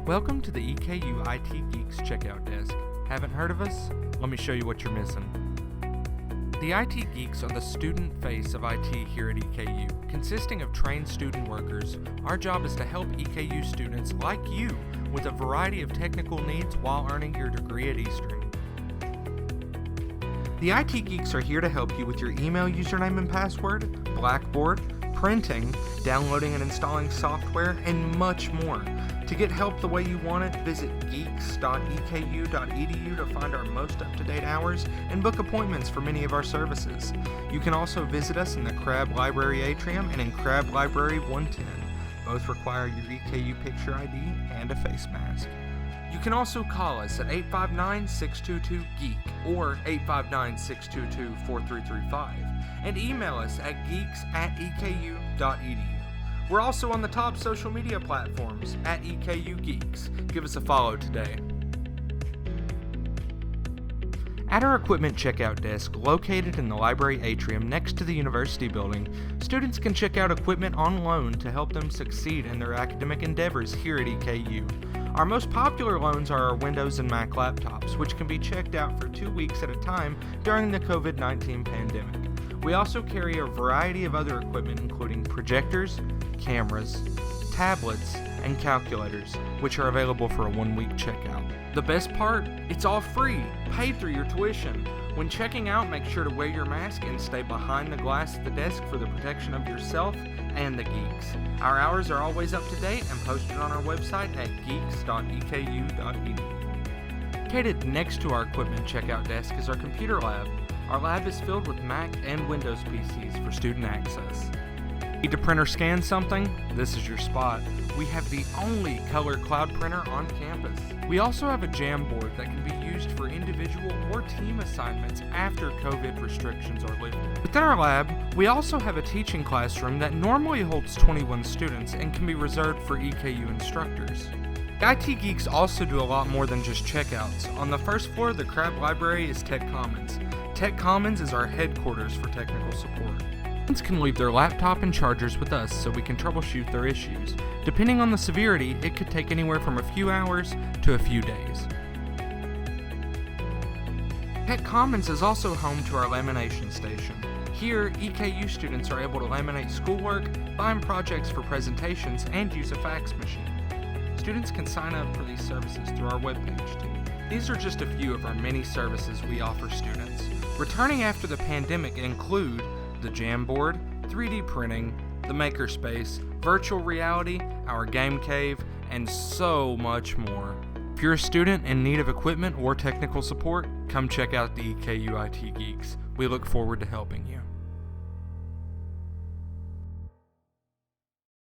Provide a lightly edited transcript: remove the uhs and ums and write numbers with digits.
Welcome to the EKU IT Geeks checkout desk. Haven't heard of us? Let me show you what you're missing. The IT Geeks are the student face of IT here at EKU. Consisting of trained student workers, our job is to help EKU students like you with a variety of technical needs while earning your degree at Eastern. The IT Geeks are here to help you with your email username and password, Blackboard, printing, downloading and installing software, and much more. To get help the way you want it, visit geeks.eku.edu to find our most up-to-date hours and book appointments for many of our services. You can also visit us in the Crabbe Library Atrium and in Crabbe Library 110. Both require your EKU picture ID and a face mask. You can also call us at 859-622-GEEK or 859-622-4335 and email us at geeks@eku.edu. We're also on the top social media platforms at EKU Geeks. Give us a follow today. At our equipment checkout desk located in the library atrium next to the university building, students can check out equipment on loan to help them succeed in their academic endeavors here at EKU. Our most popular loans are our Windows and Mac laptops, which can be checked out for 2 weeks at a time during the COVID-19 pandemic. We also carry a variety of other equipment including projectors, cameras, tablets, and calculators, which are available for a 1-week checkout. The best part? It's all free, paid through your tuition. When checking out, make sure to wear your mask and stay behind the glass at the desk for the protection of yourself and the geeks. Our hours are always up to date and posted on our website at geeks.eku.edu. Located next to our equipment checkout desk is our computer lab. Our lab is filled with Mac and Windows PCs for student access. Need to print or scan something? This is your spot. We have the only color cloud printer on campus. We also have a Jamboard that can be used for individual or team assignments after COVID restrictions are lifted. Within our lab, we also have a teaching classroom that normally holds 21 students and can be reserved for EKU instructors. IT Geeks also do a lot more than just checkouts. On the first floor of the Crabbe Library is Tech Commons. Tech Commons is our headquarters for technical support. Students can leave their laptop and chargers with us so we can troubleshoot their issues. Depending on the severity, it could take anywhere from a few hours to a few days. Tech Commons is also home to our lamination station. Here, EKU students are able to laminate schoolwork, bind projects for presentations, and use a fax machine. Students can sign up for these services through our webpage too. These are just a few of our many services we offer students. Returning after the pandemic include the Jamboard, 3D printing, the Makerspace, virtual reality, our game cave, and so much more. If you're a student in need of equipment or technical support, come check out the EKU IT Geeks. We look forward to helping you.